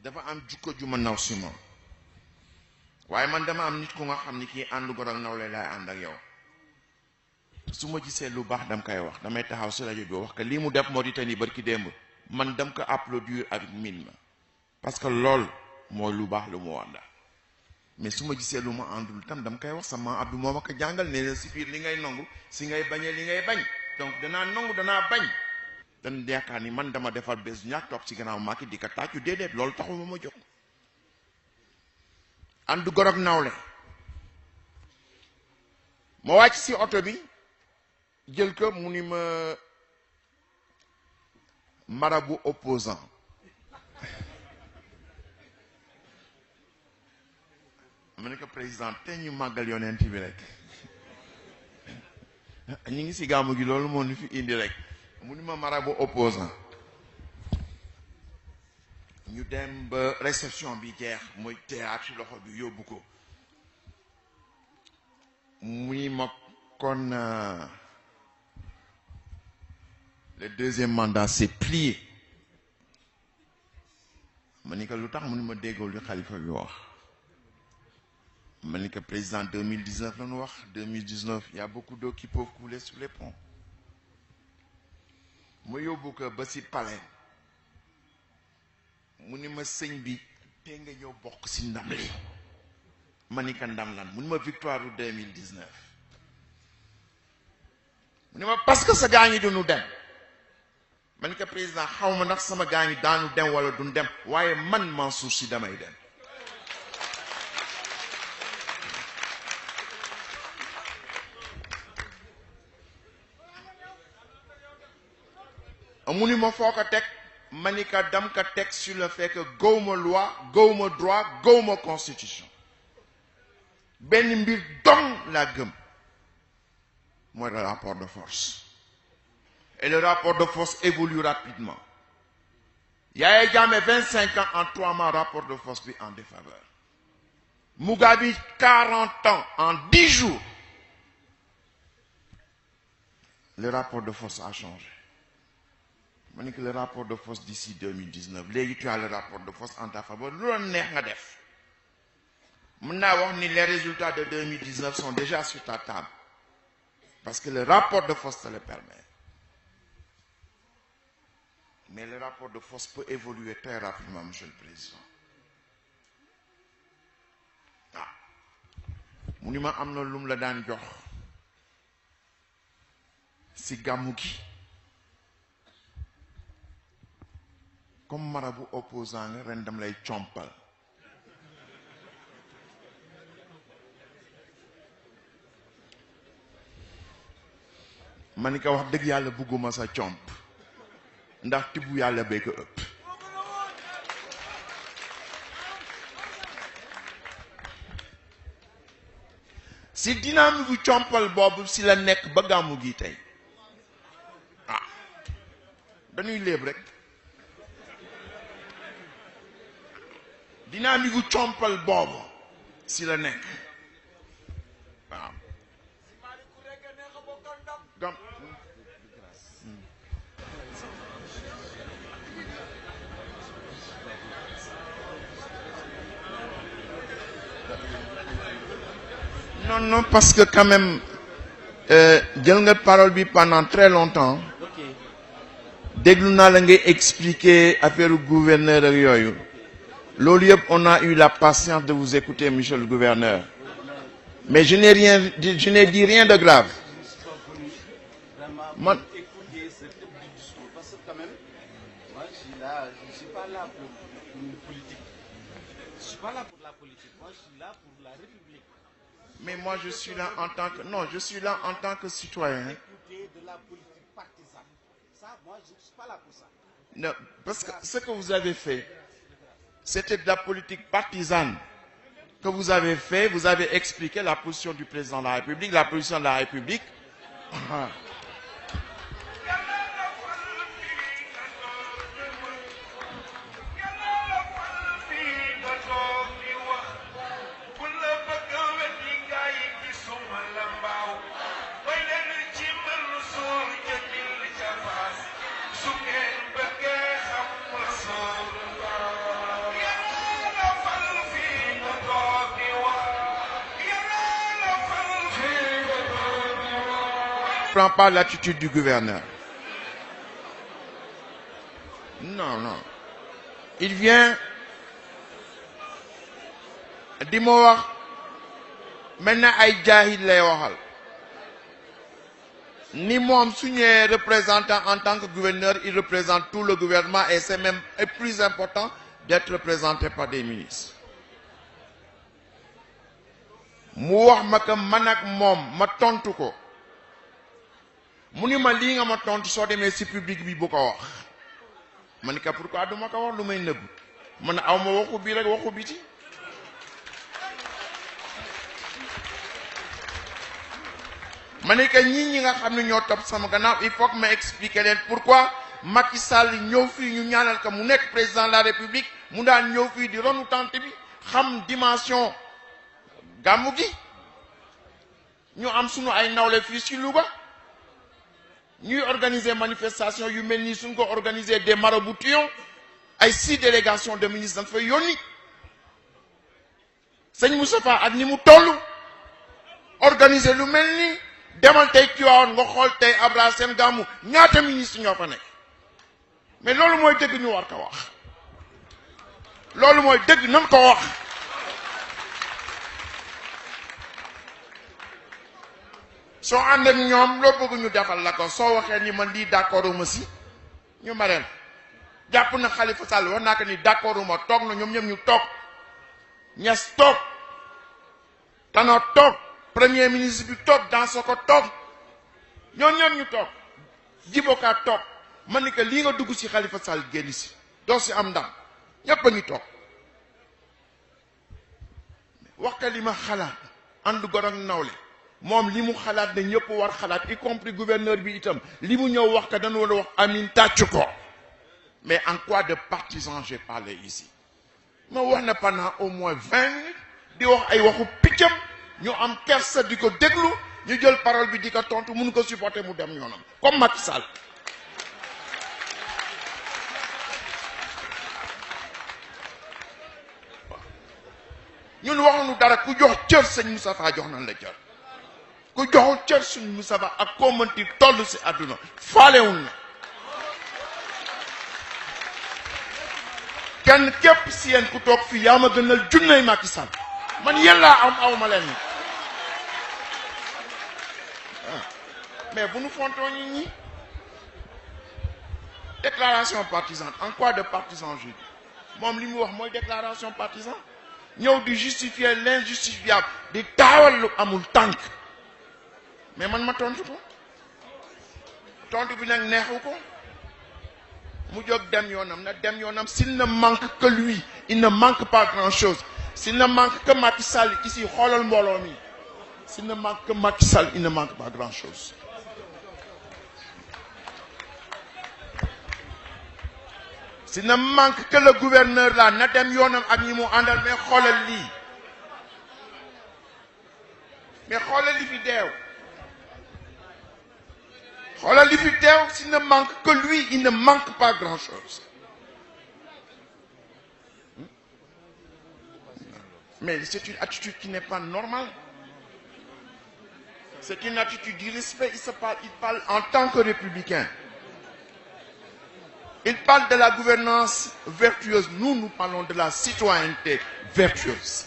dafa am jukko ju ma naw si moom waaye man dama am nit ku nga xam ni kii ànd gor ak nawle laay ànd ak yow su ma gisee lu baax dam koy wax damay taxaw si rajo bi wax que lii mu def Mauritanie barki démb man dam ko applaudir avec mille ma parce que lool mooy lu baax lu mu wànda mais su ma gisee lu ma àndul tam dam koy wax sama abdu moo ma ko jàngal ne la si biir li ngay nangu si ngay bañee li ngay bañ donc danaa nangu danaa bañ dan yaakaar ni man dama defar bés ñaak toog ci gannaaw Macky di ko tàccu déedéet loolu taxul ma jóg ànd gor ak nawle ma wàcc si oto bi jël ko mu ni ma marabout opposant ma ne ko président te ñu màggal yonent bi rek ñu ngi si gàmmu gi loolu moo ñu fi indi rek mu ni ma marabout opposant ñu dem ba réception bi jeex mooy théâtre ci loxo bi yóbbu ko mu ni ma kon le deuxième mandat c'est plié ma ni ko lu tax mu ni ma déggoo li xalifa bi wax ma ni ko président 2019 la ñu wax 2019 il y a beaucoup d'eau qui peuvent couler sous les ponts ma yóbbu ko ba si palais mu ni ma sëñ bi te nga ñëw bokk si ndam li ma ni ko ndam lan mu ni ma victoire u 2019 mu ni ma parce que sa gaa ñi duñu dem ma ni ko président xaw ma ndax sama gaa ñi daanu dem wala duñ dem waaye man Mansour Sy damay dem mu ni ma foo ko teg ma ni ka dam ka teg sur le fait que gawma loi gawma droit gawma constitution benn mbir dong laa gëm mooy le rapport de force et le rapport de force évolue rapidement Yaya Jammeh 25 ans en 3 mois rapport de force bi en défaveur Mugabe 40 ans en 10 jours le rapport de force a changé ma ni que le rapport de force d'ici 2019 léegi tu as le rapport de force en ta faveur lu la neex nga def mën naa wax ni les résultats de 2019 sont déjà sur ta table parce que le rapport de force te le permet mais le rapport de force peut évoluer très rapidement monsieur le président mu ni ma am na lum la daan jox si gàmmu gi comme marabout opposant nga ren dam lay compal ma ni ko wax dëgg yàlla bugguma sa comp ndax tibbu yàlla bee ko ëpp si dynamique bu compal boobu si la nekk ba gàmmu gi tey dañuy léeb rek dynamique bu compal boobu si la nekk waaw non parce que quand même jël nga parole bi pendant très longtemps déglu naa la ngay expliquer affaire gouverneur ak yooyu loolu yëpp on a eu la patience de vous écouter monsieur le gouverneur mais je n'ai dit rien de grave man parce que quand même moi je suis là je suis pas là pour une politique je suis pas là pour la politique moi je suis là pour la République mais moi je suis là en tant que non je suis là en tant que citoyen écouter de la politique partisane ça moi je suis pas là pour ça non parce que ce que vous avez fait c'était de la politique partisane que vous avez fait, vous avez expliqué la position du président de la République, la position de la République. prend pas l'attitude du gouverneur. Non, non. Il vient di ma wax maintenant ay jaahil lay waxal ni moom su ñëwee représentant en tant que gouverneur, il représente tout le gouvernement et c'est même plus important d'être représenté par des ministres. mu wax ma que man ak moom ma tontu ko mu ni ma lii nga ma tontu soo demee ci public bi bu ko wax ma ni ka pourquoi du ma ko wax lu may nëbb man aw ma waxu bii rek waxu biti ma ni que ñi nga xam ne ñoo topp sama gannaaw il faut que ma expliquer leen pourquoi Macky Sall ñëw fii ñu ñaanal ko mu nekk président de la République mu daan ñëw fii di ronu tante bi xam dimension gàmmu gi ñu am sunu ay nawle fii ci Louga ñuy organiser manifestation yu mel nii suñ ko organiser des maraboutions ay 6 délégations de ministres dañ fay yónni sëñ Moustapha ak ni mu toll organiser lu mel nii demal tey Tivaouane nga xool tey Abra seen gàmmu ñaata ministre ñoo fa nekk mais loolu mooy dëgg ñu war ko wax loolu mooy dëgg nan ko wax soo ànd ak ñoom loo bëgg ñu defal la ko soo waxee ni man lii d'accorduma si ñu mareel jàpp na Khalifa Sall wax naa ko ni d'accorduma toog na ñoom ñoom ñu toog Niass toog Tanor toog premier ministre bi toog Dansokho toog ñoom ñoom ñu toog Djibo Ka toog man ni que lii nga dugg ci Khalifa Sall génn si doo si am ndam ñépp a ngi toog wax ka li ma xalaat ànd gor ak nawle moom li mu xalaat ne ñëpp war xalaat y compris gouverneur bi itam li mu ñëw wax ka dañu war a wax amin tàcc ko mais en quoi de partisan j'ai parlé ici ma wax na pendant au moins 20 minutes di wax ay waxu piccam ñu am kersa di ko déglu ñu jël parole bi di ko tontu mënu ko supporter mu dem yoonam comme Macky Sall ñun waxuñu dara ku jox cër sëñ Moustapha jox nañ la cër ku joxul cër suñ Moustapha ak koo mënti toll si àdduna faalewul na kenn képp si yéen ku toog fii yaa ma gënal junney Macky Sall man yéen laa am aw ma leen mais bu nu fontoo ñi déclaration partisane en quoi de partisan je dis moom li mu wax mooy déclaration partisan ñëw di justifier l'injustifiable di taawal lu amul tànk mais man ma tontu ko tontu bi nag neexu ko mu jóg dem yoonam na dem yoonam s'il ne manque que lui il ne manque pas grand chose s'il ne manque que Macky Sall ici xoolal mbooloo mi s'il ne manque que Macky Sall il ne manque pas grand chose s'il ne manque que le gouverneur là na dem yoonam ak ñi mu àndal mais xoolal lii mais xoolal li fi deew xoolal li fi teew s'il ne manque que lui il ne manque pas grand chose mais c'est une attitude qui n'est pas normale c'est une attitude d'irrespect il parle en tant que républicain il parle de la gouvernance vertueuse nous parlons de la citoyenneté vertueuse